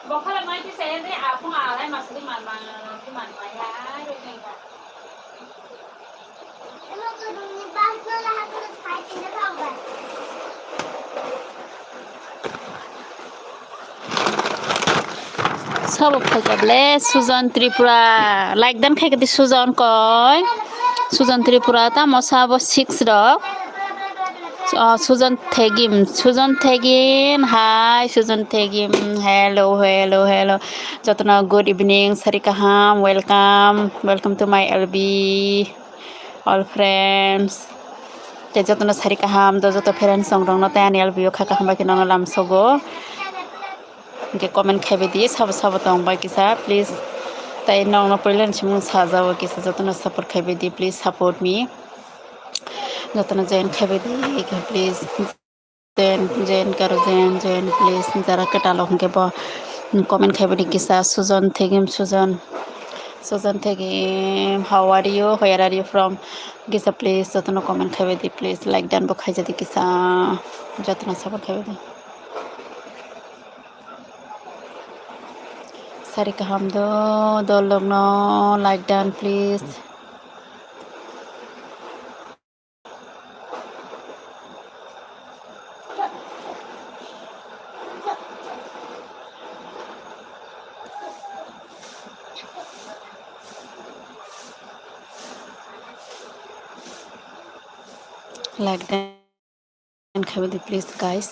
Bokal mai ti saya deh aku ngalai masuk di mana ya deh enggak. Emang kedua pas lah harus fighting the power. सब खाइजाबले सुजन Tripura like दान खाइगदी सुजन कय सुजन त्रिपुरा ता मसाब 6 रक सुजन थेगिम हाय सुजन थेगिम हेलो हेलो हेलो जतना गुड इवनिंग सरिकाहाम welcome to my LB all friends ते जतना सरिकाहाम द जत फ्रेंड्स संग न तानि एलबी खाका हम के न लाम सगो के कमेंट खाइबे दिए सब तंग बाकी सा प्लीज ताई न पहिले सिम साजाव के जतना सपोर्ट खाइबे दी प्लीज सपोर्ट मी जतना जैन खाइबे दी प्लीज जैन करो जैन प्लीज जरा कटालो के कमेंट खाइबे दी किसा सुजन थेगिम सुजन थेगिम how are you where are you from किसा प्लीज जतना कमेंट खाइबे दी प्लीज लाइक डान बो खाइ जदी किसा जतना सपोर्ट खाइबे दी Sarika hamdo dolong no like dan please. Like dan karo please guys.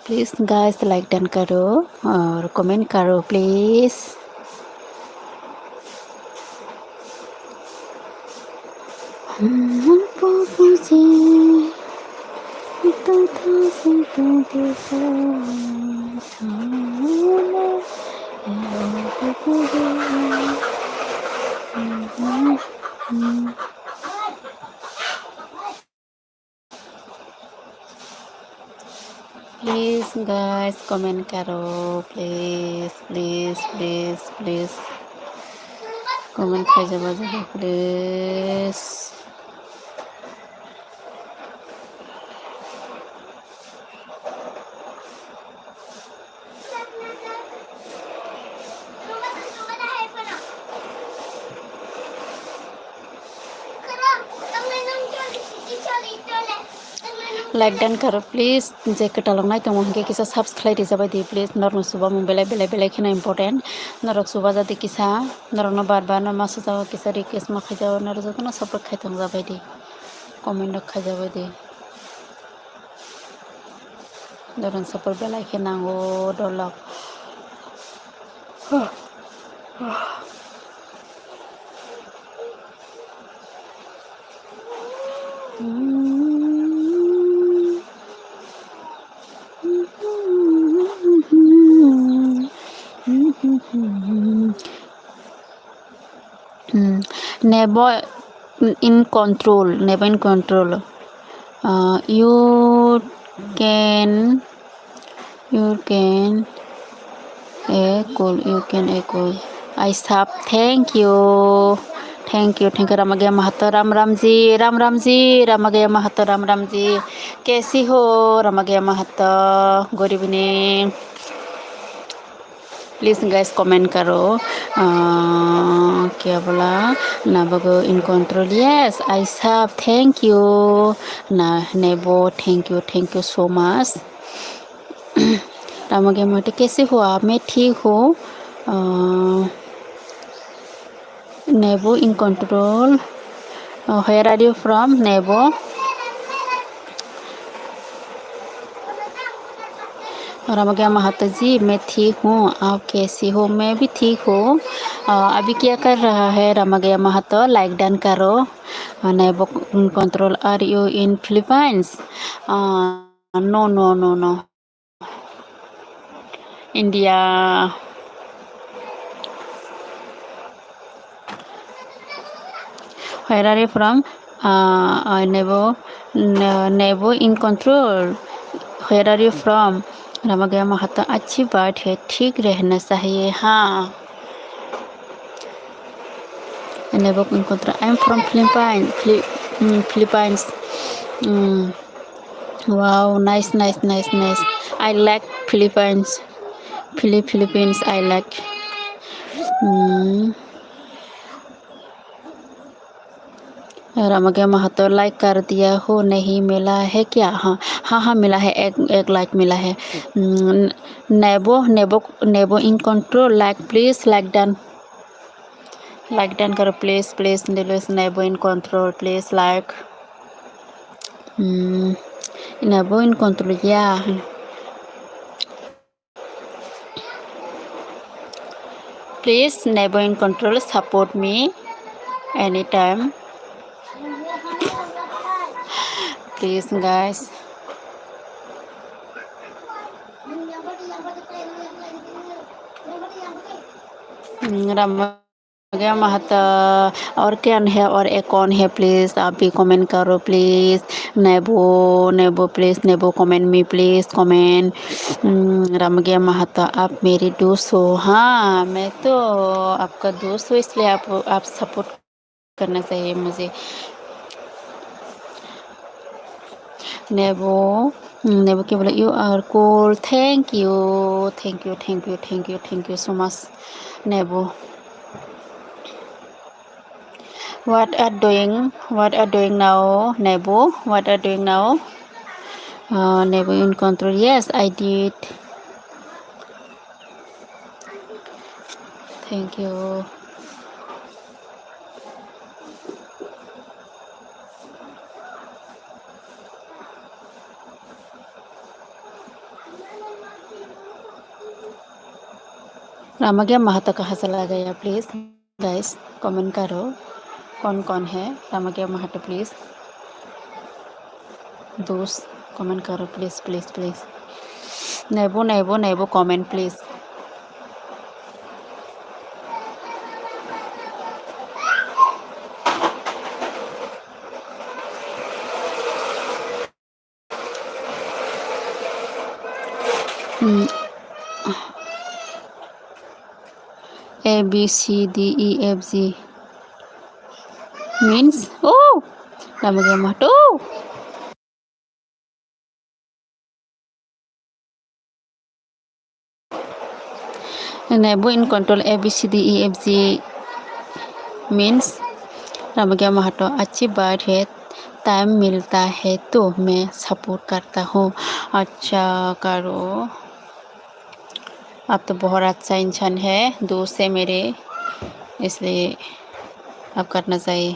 Please guys like dan karo और comment karo please. Please guys comment karo please comment khai jaba please like dan karo please je ketalong nai tong ke kisa subscribe dijabai di please norno suba mong belai khina important norok suba jati kisa norno bar no masu jaw kisa request ma khai jaw nor jotno support khai tong jabai di comment no khai jabai di noron support belai khina ngo dolok never in control you can equal I sub thank you ramagaya mahato ramagaya mahato ramji कैसी हो ramagaya mahato good evening please guys comment करो क्या बोला ना बगो in control yes I सब thank you ना नेबो thank you so much रामगे मोटे कैसे हो आप मैं ठीक हूँ नेबो in control where are you from नेबो रामगया महातो जी मैं ठीक हूँ आप कैसी हो मैं भी ठीक हूँ अभी क्या कर रहा है रामगया महातो लाइक डन करो नेबो control are you in Philippines no India where are you from नेबो in control where are you from Ramgaya Mahato अच्छी बात है, ठीक रहना चाहिए। हाँ, never encounter. I'm from Philippines. Philippines. Mm, wow, nice, nice, nice, nice. I like Philippines. Philippines, I like. Mm, Ramgaya Mahato like कर दिया हो, नहीं मिला है क्या? हाँ हाँ हाँ, मिला है, एक लाइक मिला है। नेबो नेबो नेबो in control, like please, like done करो प्लीज प्लीज, नेबो इन कंट्रोल प्लीज लाइक। नेबो इन कंट्रोल, या प्लीज नेबो in control, support me any time please guys. Ramgaya Mahato और क्या है, और एक कौन है? प्लीज़ आप भी कमेंट करो प्लीज़। नेबो नेबो प्लीज़, नेबो comment me please, comment. Ramgaya Mahato आप मेरी दोस्त हो। हाँ, मैं तो आपका दोस्त हूँ, इसलिए आप सपोर्ट करना चाहिए मुझे। नेबो नेबो क्या बोला? You are cool, thank you thank you thank you thank you thank you so much नेबो। What are doing now, Nebo? What are doing now? Nebo in control. Yes, I did. Thank you. Ramgaya Mahato कहाँ चला गया? Please guys comment करो, कौन कौन है Ramgaya Mahato? Please दोस्त comment करो प्लीज़ प्लीज़ प्लीज़। नेबो नेबो नेबो comment please. A B C D E F G means, oh, Ramgaya Mahato. नेबो in control, A B C D E F G means Ramgaya Mahato अच्छी बात है, टाइम मिलता है तो मैं सपोर्ट करता हूँ। अच्छा करो, आप तो बहुत अच्छा इंसान है, दोस्त है मेरे, इसलिए आप करना चाहिए।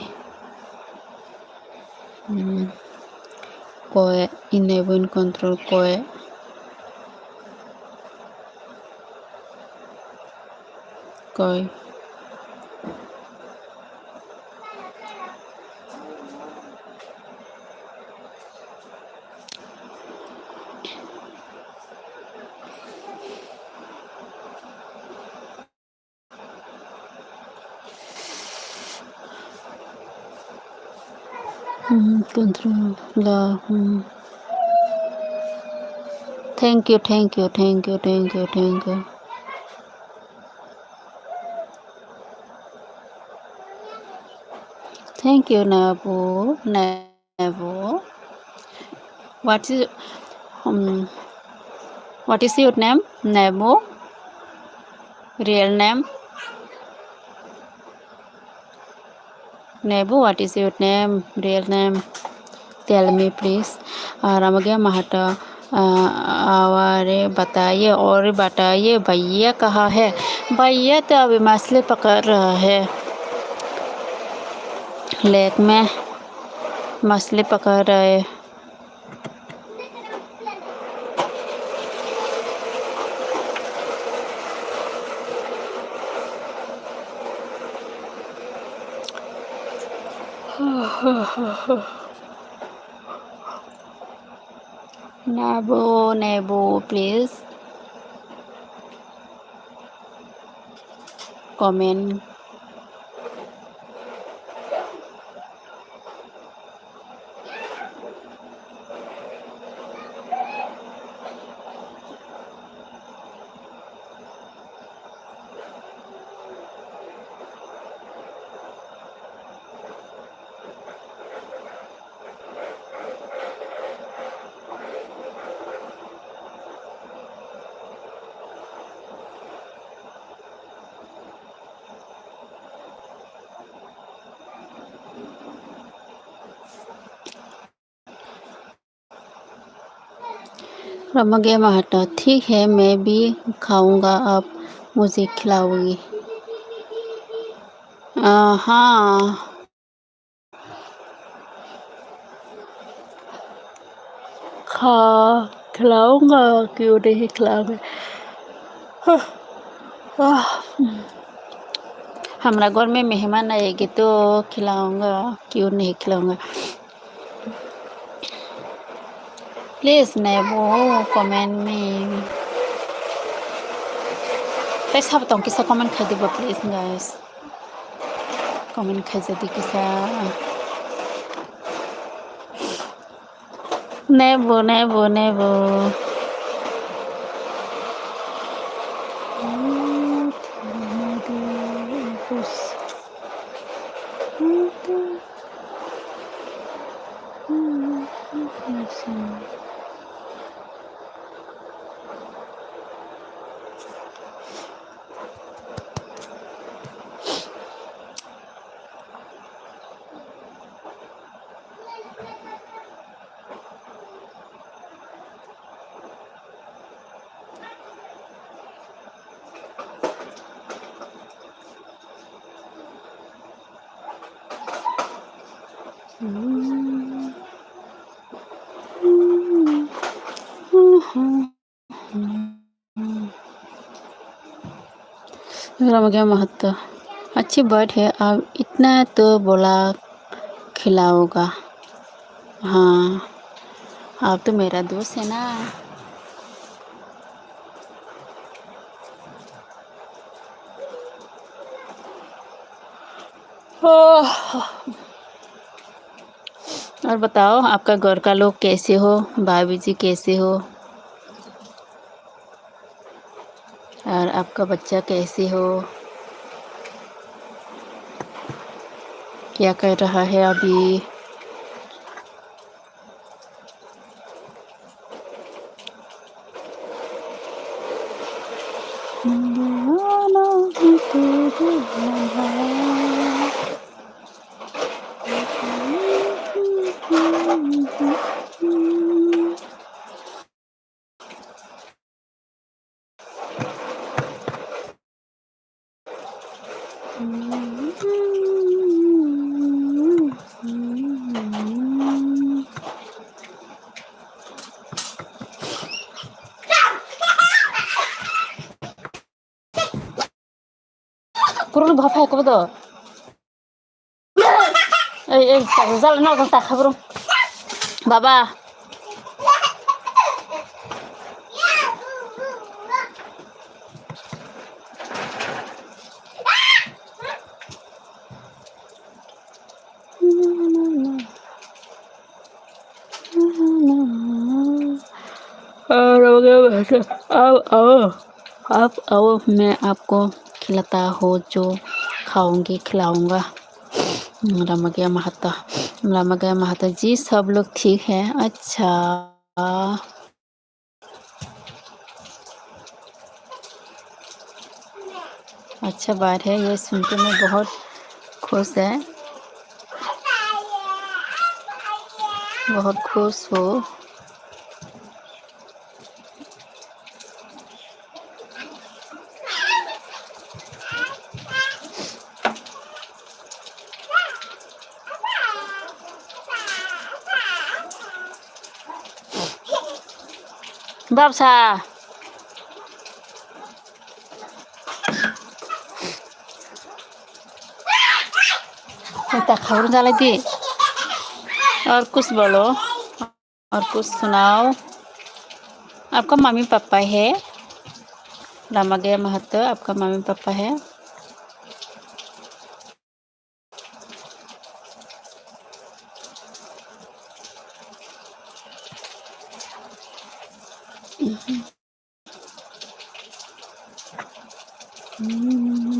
कोई इनेबो इन कंट्रोल, कोई कंट्रोल ला। Thank you thank you thank you thank you thank you. Thank you नेबो नेबो। What is What is your name? Nebo? Real name? Nebo, what is your name? Real name? Tell me please. Ramgaya Mahato आवारे बताइए, और बताइए भैया कहाँ है? भैया तो अभी मछली पकड़ रहा है, लेक में मछली पकड़ रहे। नेबो नेबो प्लीज कमेंट। रमगे महाटा ठीक है, मैं भी खाऊंगा, आप मुझे खिलाओगी? हाँ, खा खिलाऊंगा, क्यों नहीं खिलाऊंगा। हमारा घर में मेहमान आएगी तो खिलाऊंगा, क्यों नहीं खिलाऊंगा। प्लीज नेबो कमेंट में पैसा बताऊँ किसा कमेंट खाई देबो प्लीज गाइस, कमेंट खाई जाती किसा नेबो नेबो नेबो रमगे महतो अच्छी बर्ड है, अब इतना तो बोला खिलाऊंगा। हाँ, आप तो मेरा दोस्त है ना। और बताओ आपका घर का लोग कैसे हो, भाभी जी कैसे हो, और आपका बच्चा कैसे हो, क्या कर रहा है अभी। kurang bapak ko do tak zal na ko tak khabru baba आप आओ, मैं आपको खिलाता हो जो खाऊंगी खिलाऊंगा। रमगया महता, रमगया महता जी सब लोग ठीक है। अच्छा, अच्छा बात है, ये सुन के मैं बहुत खुश है, बहुत खुश हो। बाबसा खबर डाल दी, और कुछ बोलो, और कुछ सुनाओ। आपका मम्मी पापा है, रमगया महतो आपका मम्मी पापा है।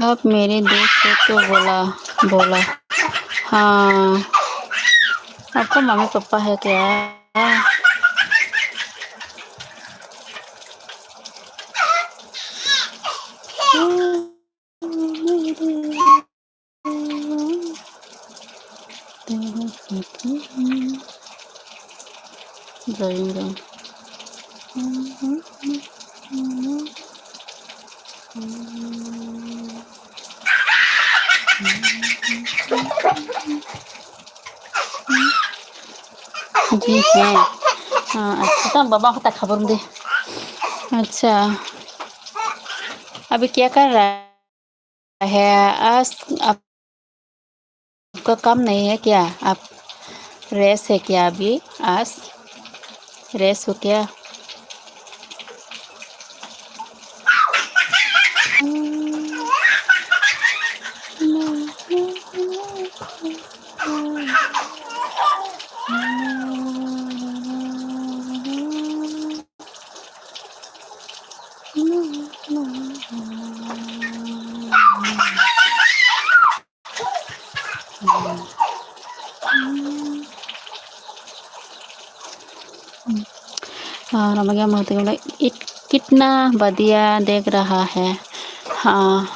आप मेरे दोस्त हो तो बोला बोला हाँ, आपका मम्मी पापा है क्या? जी हैं। हाँ अच्छा, तो बाबा को तक खबर दे। अच्छा, अभी क्या कर रहा है? आज आपका काम नहीं है क्या? आप रेस है क्या अभी? आज रेस हो क्या? हाँ, रमैया महतो बोला कितना बढ़िया देख रहा है। हाँ,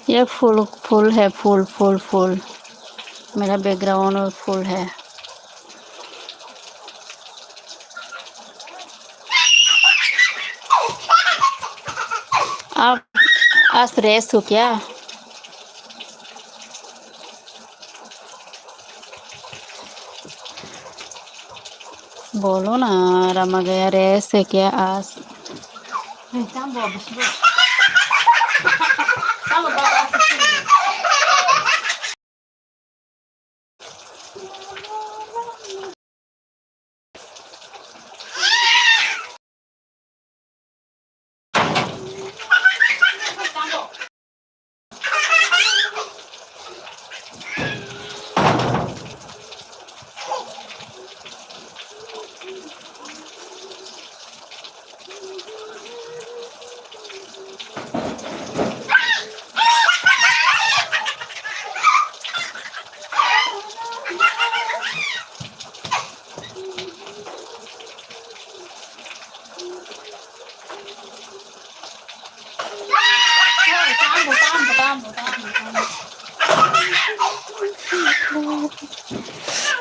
ये फूल फूल है, फूल फूल फूल। मेरा बैकग्राउंड फूल है। आप आज रेस हो क्या? बोलो ना, रमा गया रेस है क्या आज?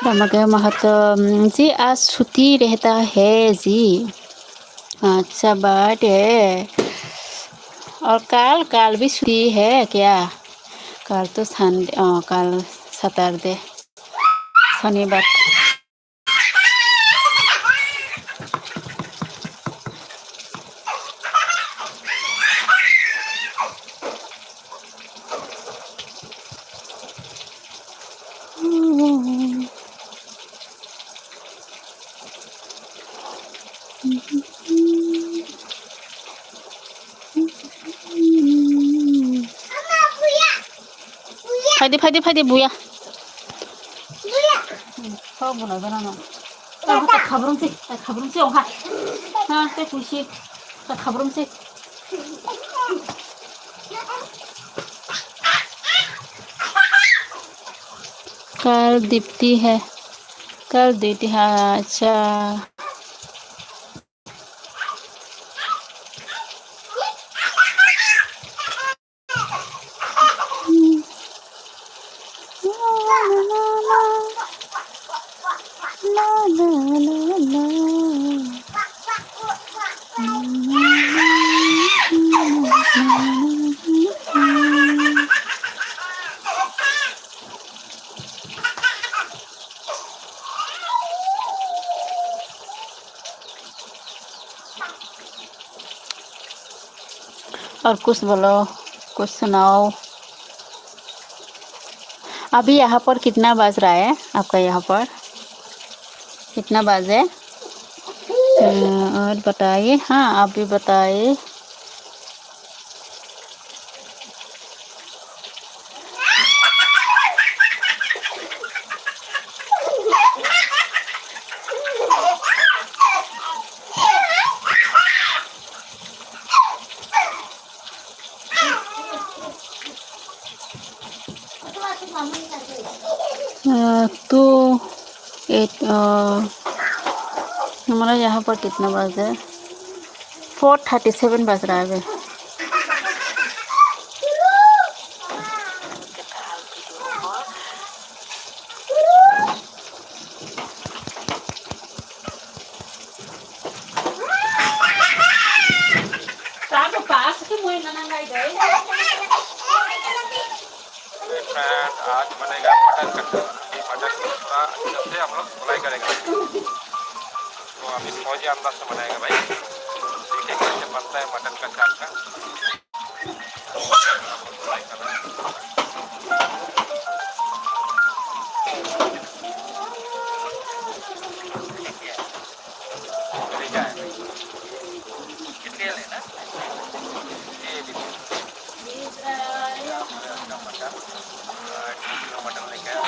रमगया महतो जी आज छुट्टी रहता है जी। अच्छा बात है। और काल काल भी छुट्टी है क्या? कल तो संडे, कल सैटरडे, शनिवार। फायदे फायदे फायदे बुया kau bunuh benar tak kabarum sih oh ha teh puisi tak kabarum sih कल दीप्ति है, कल दीप्ति है। अच्छा और कुछ बोलो, कुछ सुनाओ। अभी यहाँ पर कितना बज रहा है? आपका यहाँ पर कितना बजे? और बताइए। हाँ आप भी बताइए। तो हमारा यहाँ पर कितना बज है? 4:37 बज रहा है। फ्रेंड, आज बनेगा मटन कट्टा। मटन को पूरा अच्छे से हम लोग फ्राई करेंगे। तो अभी फौजी अंदाज से बनाएगा भाई। देखिए कैसे बनता है मटन कट्टा आपका। फ्राई करना है। तरीका है भाई। कितने लेना ये देखिए का मटन 2 किलो मटन लेके आया हूँ।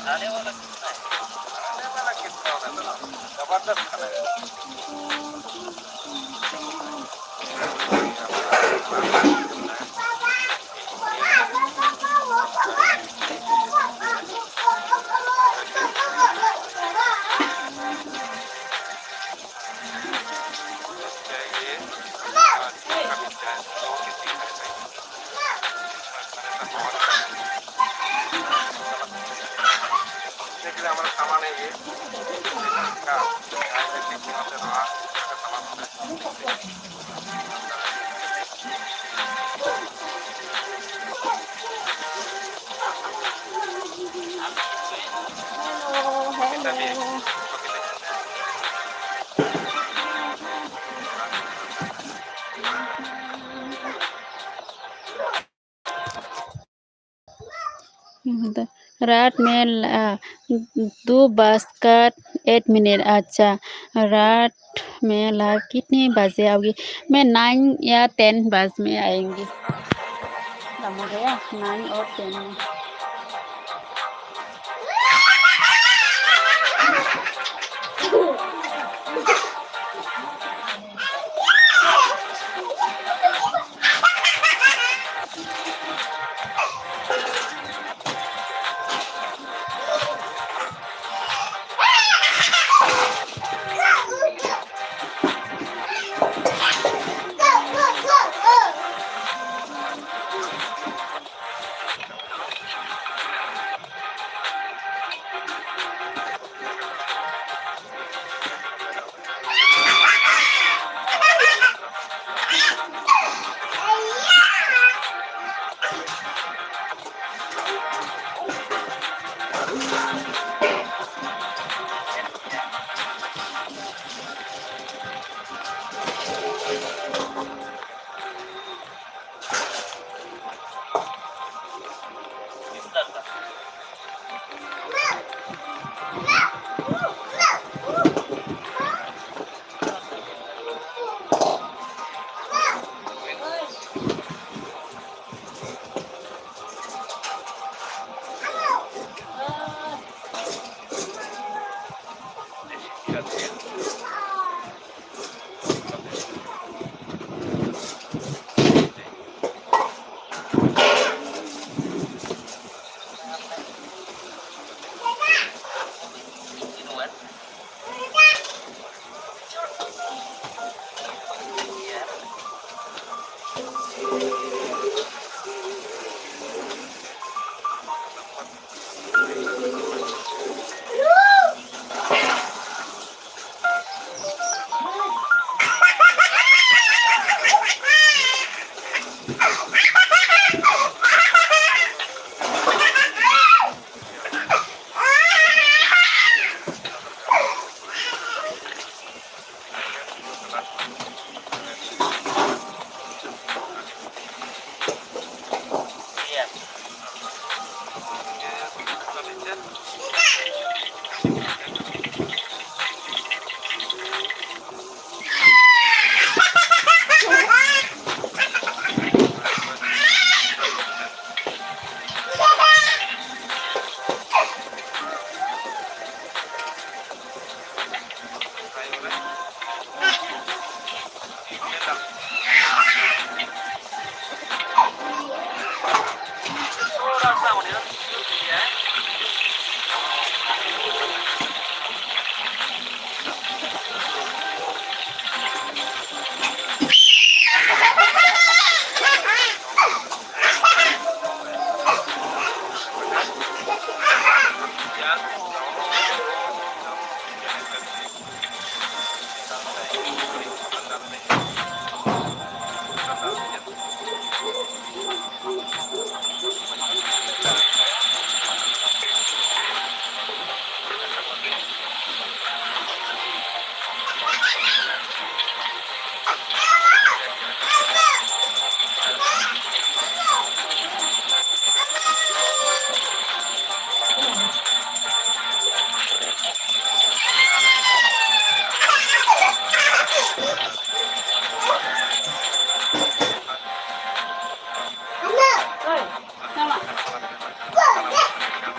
खाने वाला कितना है? खाने वाला कितना होना था? जबरदस्त खाना है। ये तीखा मिर्चा है, 2 के तीखा है भाई। खाने का बहुत देखिए हमारा सामान है ये का देखिए कौन से रहा का सामान होता है। हेलो तभी हेलो। इसको भी ले जाते हैं। रात में 2 बजकर 8 मिनट। अच्छा, रात में लाइव कितने बजे आओगी? मैं 9 या 10 बज में आएंगी। हो गया 9 और 10 में।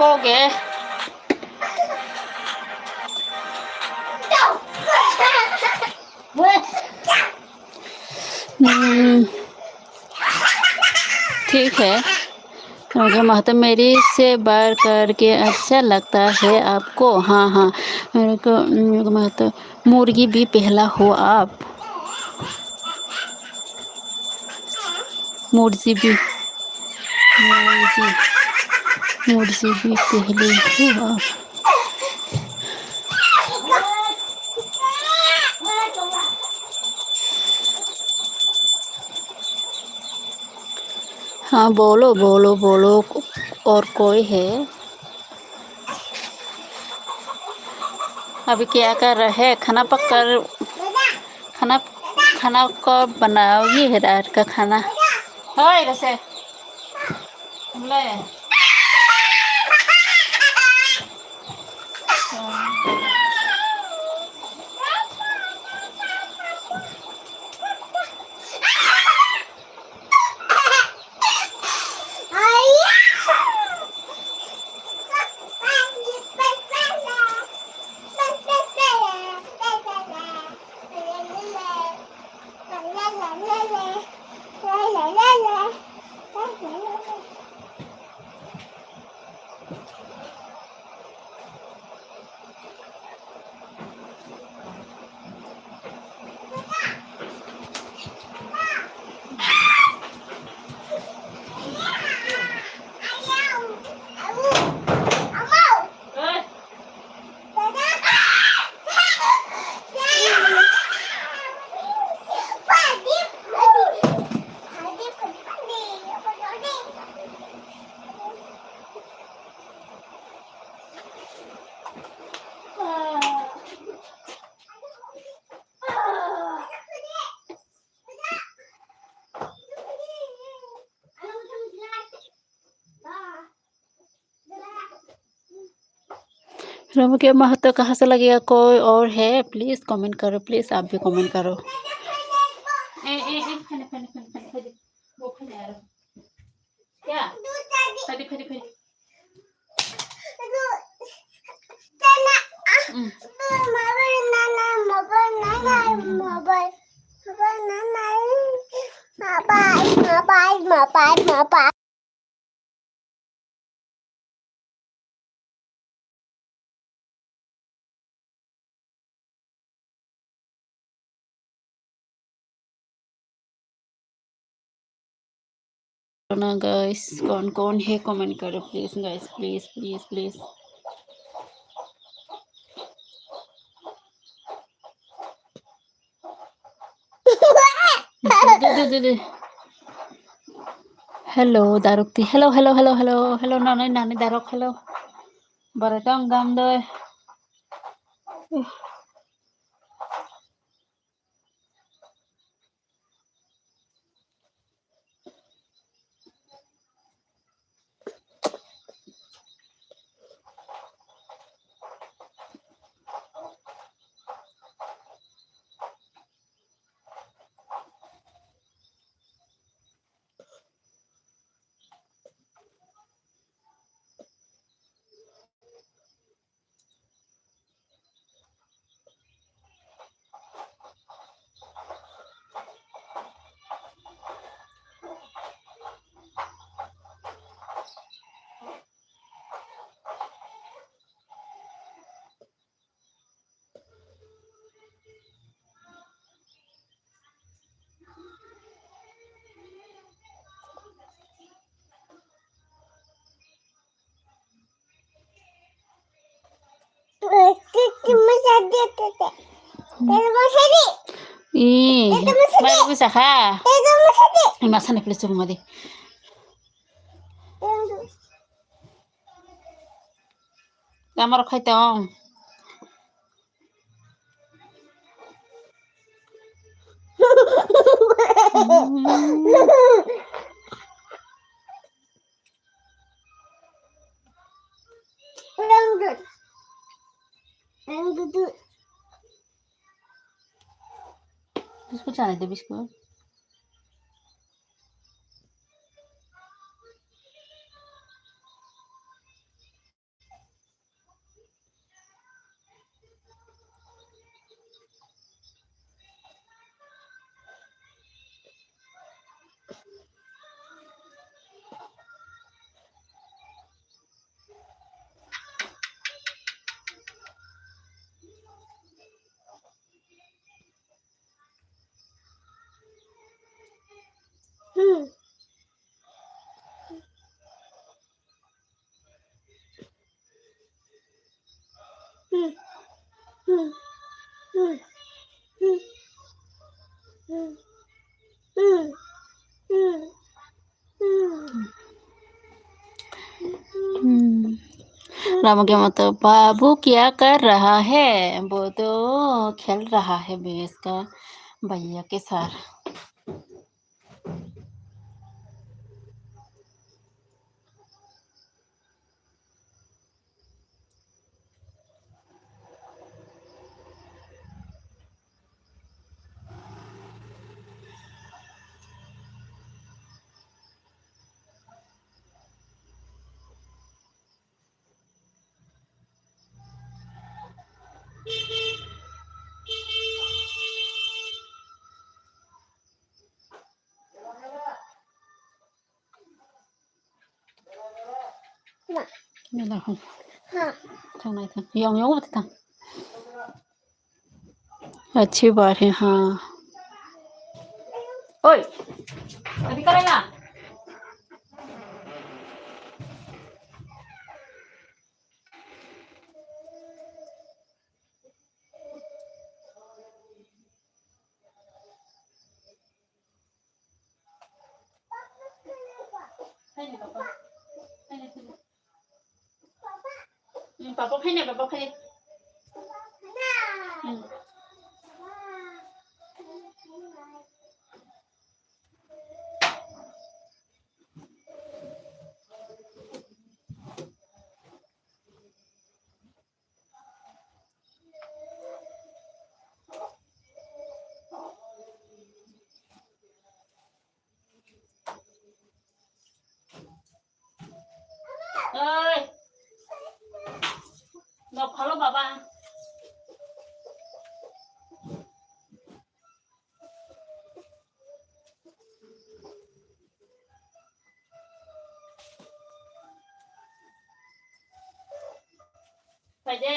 थकोगे। ठीक है। मुझे महतो मेरी से बार करके अच्छा लगता है आपको? हाँ हाँ, मेरे को महतो मुर्गी भी पहला हो आप? मुर्गी भी मुर्गी मुर्गी भी पहले हो आप? हाँ बोलो बोलो बोलो। और कोई है? अभी क्या कर रहे हैं? खाना पक कर खाना खाना कब बनाओगी है रात का खाना? हाँ कैसे ले रमू के महत्व कहाँ से लगेगा? कोई और है? प्लीज़ कमेंट करो, प्लीज़ आप भी कमेंट करो। क्या फरी फरी फरी ना गाइस, कौन कौन है कमेंट करो please guys, please please please. दे हेलो दारुक्ति, hello hello hello hello hello नानी नानी दारुक, हेलो बरतंग गाम दो। Baru bisa ha? Masa nih pelacur mati. Kamar kau tong. Biskuit sana itu biskuit. Ramu के मतलब बाबू क्या कर रहा है? वो तो खेल रहा है भैंस का भैया के साथ। Ini lah, thằng này thằng Yong Yong thằng अच्छी बात है। हाँ ओए अभी करेगा। पापा खाने पापा खाने ओए ngọc khá lo बाबा phải đi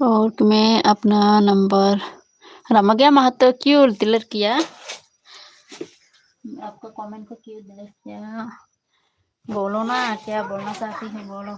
और मैं अपना नंबर रमग्या महतो क्यों डिलीट किया? आपका कमेंट को क्यों डिलीट किया? बोलो ना, क्या बोलना चाहती है बोलो।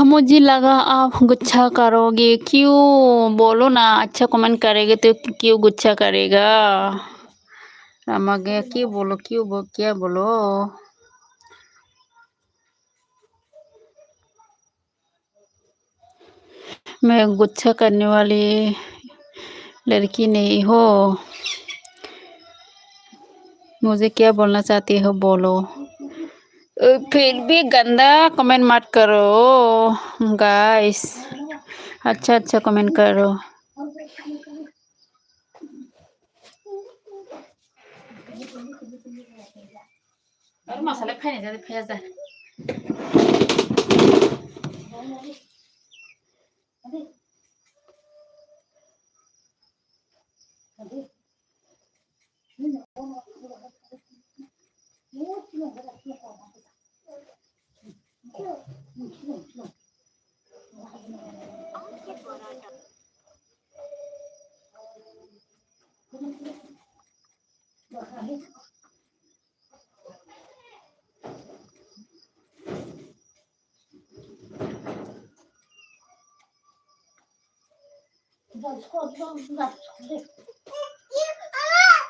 मुझे लगा आप गुच्छा करोगे, क्यों बोलो ना, अच्छा कमेंट करेंगे तो क्यों गुच्छा करेगा। रमा गया, क्यों बोलो, क्या बोलो। मैं गुच्छा करने वाली लड़की नहीं हो। मुझे क्या बोलना चाहती हो बोलो। फिर भी गंदा कमेंट मत करो गाइस, अच्छा अच्छा कमेंट करो। और मसाला खाने जाते फैजा।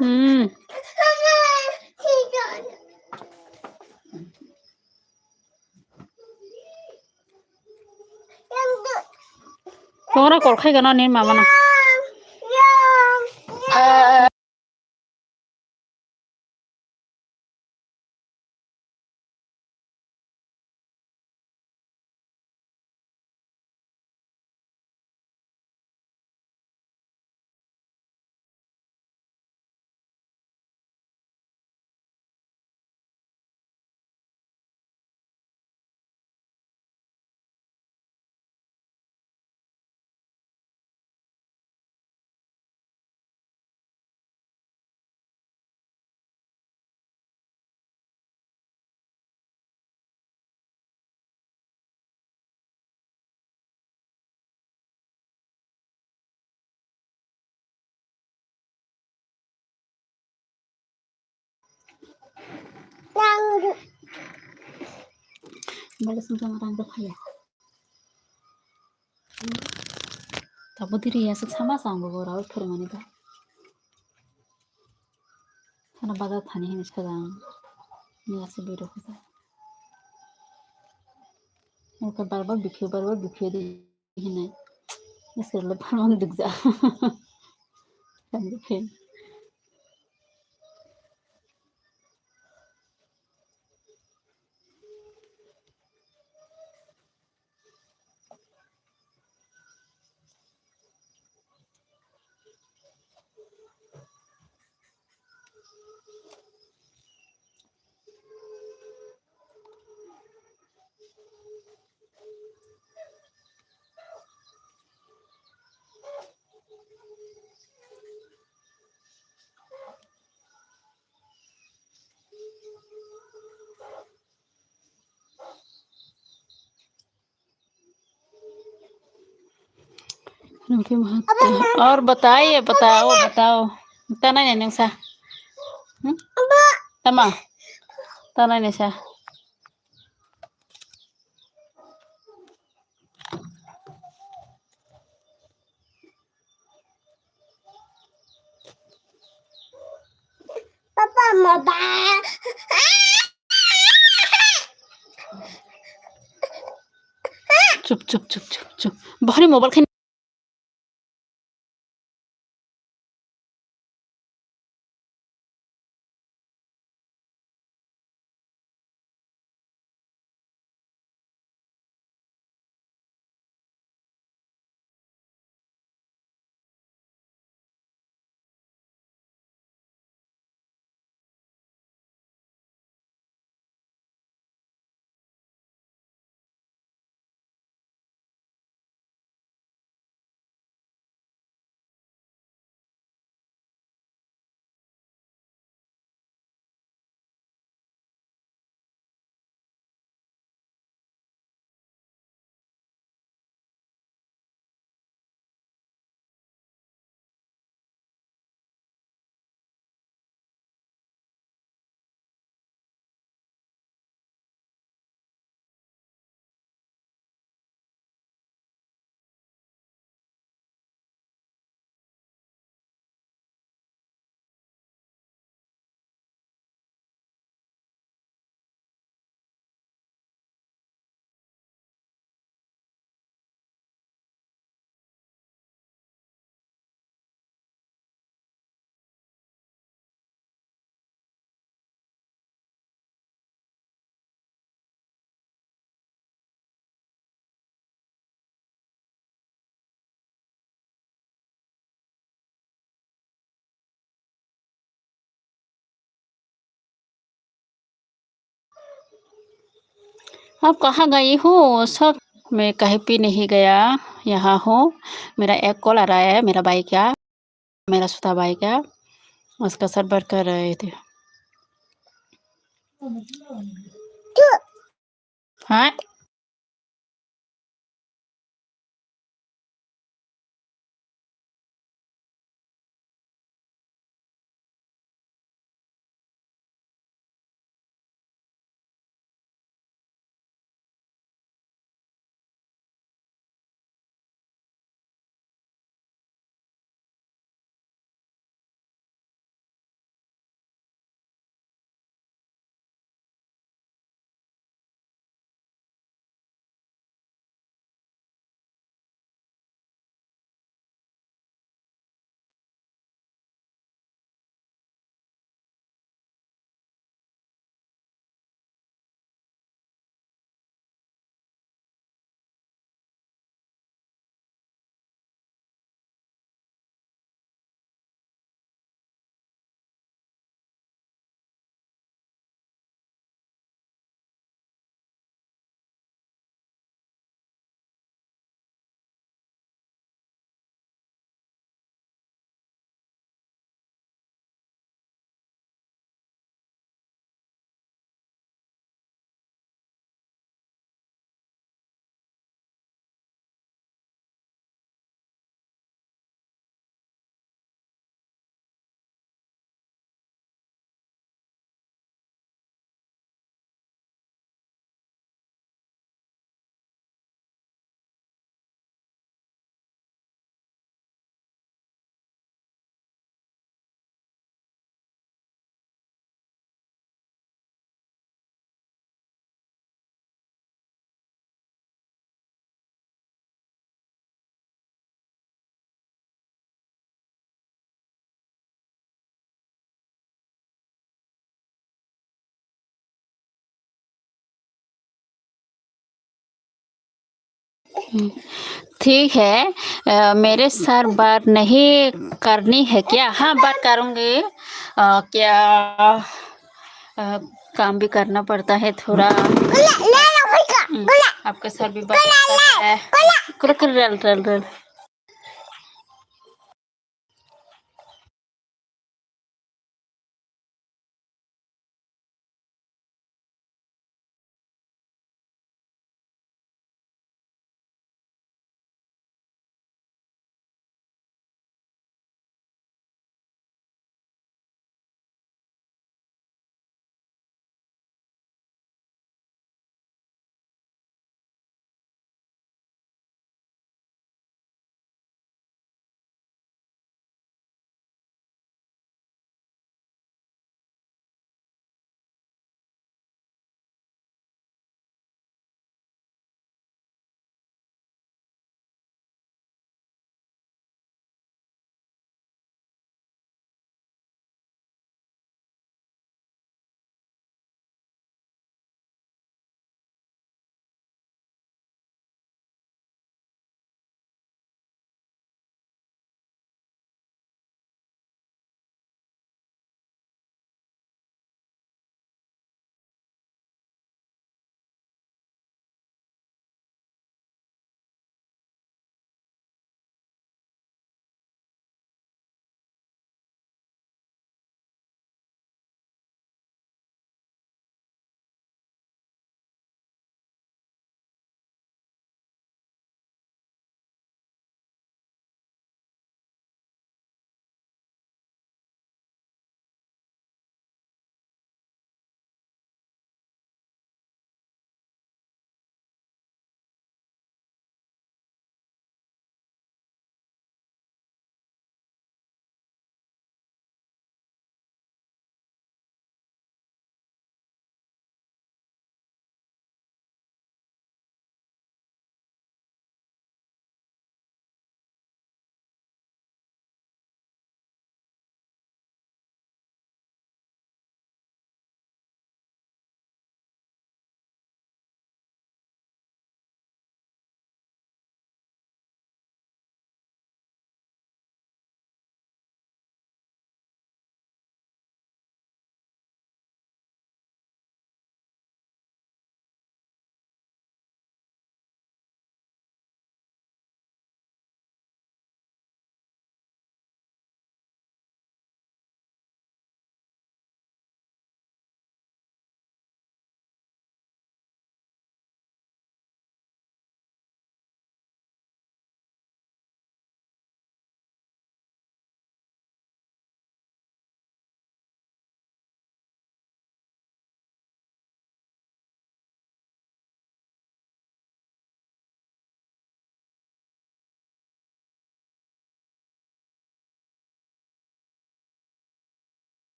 हम्म তোমরা কল খাই কেন নির মামা না balik sama orang berkaya tapi diri ya sama sama orang permani ta karena badat thani ini sekarang ini asal biru kita mereka barbar bikin di ini ini serba permani dikja kan bikin उनके महत्व और बताओ तना नहीं नंसा तमा तना नहीं सा पापा मोबाइल चुप चुप चुप चुप चुप बहरी मोबाइल आप कहाँ गई हो सब? मैं कहीं भी नहीं गया, यहाँ हूँ। मेरा एक कॉल आ रहा है, मेरा भाई का, मेरा छोटा भाई का, उसका सर्वर कर रहे थे। हाँ, ठीक है। मेरे सर बात नहीं करनी है क्या? हाँ, बात करूँगी। क्या अ, काम भी करना पड़ता है थोड़ा। आपका सर भी बात करता है। रल रल रल।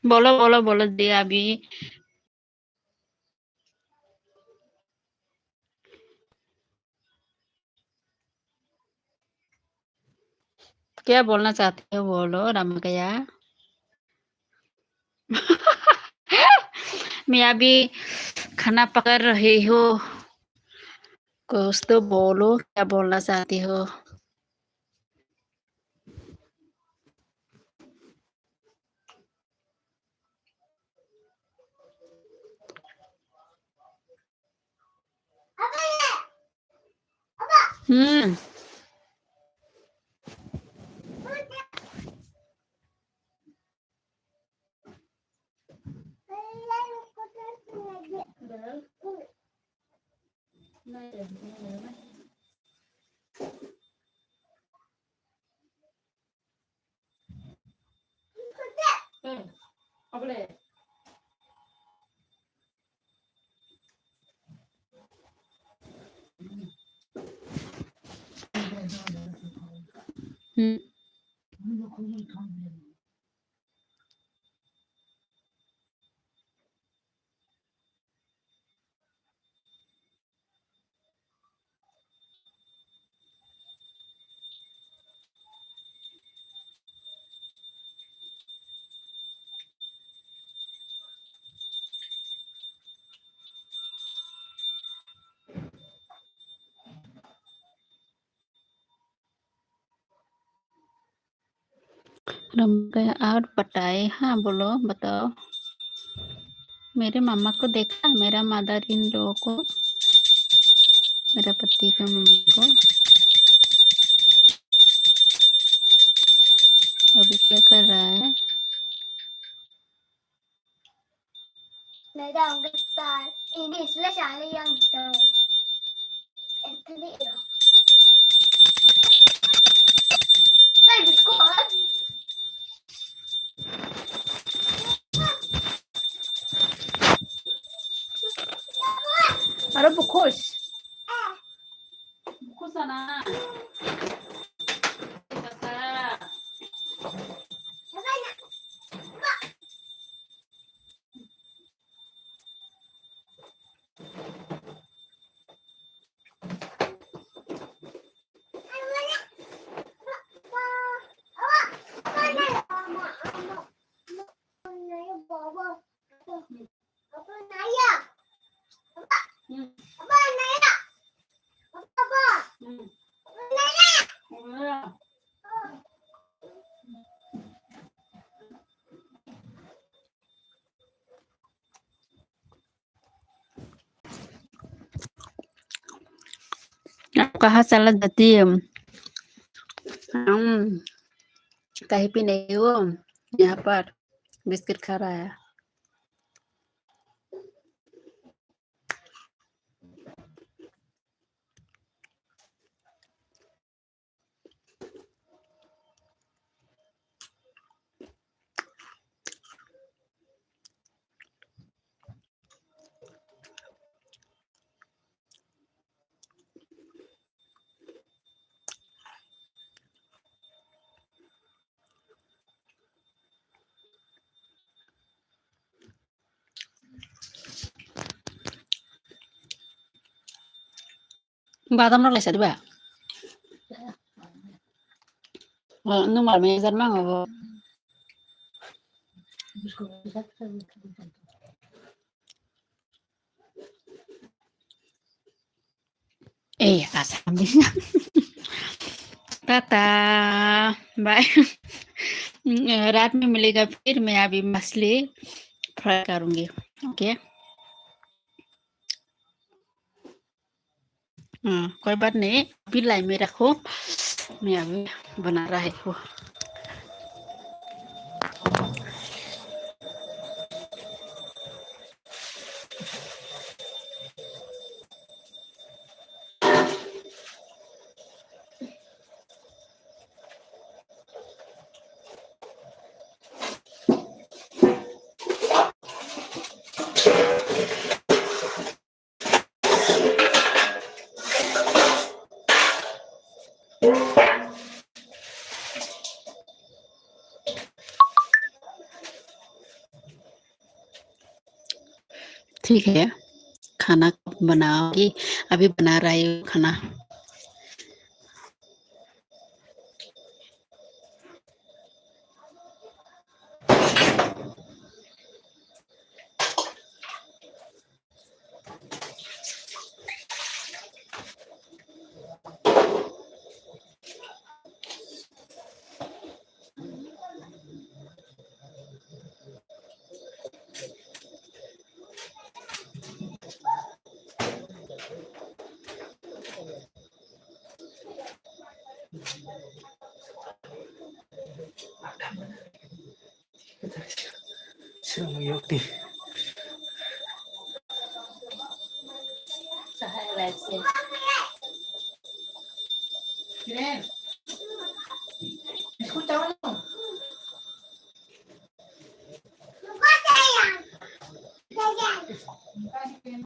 बोलो बोलो बोलो दिया अभी। क्या बोलना चाहते हो बोलो रामकया। मैं अभी खाना पका रही हूँ। कुछ तो बोलो क्या बोलना चाहती हो। हम्म हम्म रामकया और बताए। हाँ बोलो बताओ। मेरे मामा को देखा, मेरा मदर इन लोगों को, मेरा पति का मम्मा को। अभी क्या कर रहा है। अरे बुखुश बुखुश आना। आप कहाँ चला जाती है। हम कहीं भी नहीं हो। यहाँ पर बिस्किट खा रहा है। Batam nó lại sẽ đi bà. Nhưng mà mình dẫn mang ở. Ê, à sao đi. Tata bye. रात में मिलेगा फिर। मैं अभी मछली फ्राई करूंगी। ओके कोई बात नहीं। अभी लाई में रखो। मैं अभी बना रही हूँ। ठीक है, खाना बनाओगी? अभी बना रही हूँ खाना।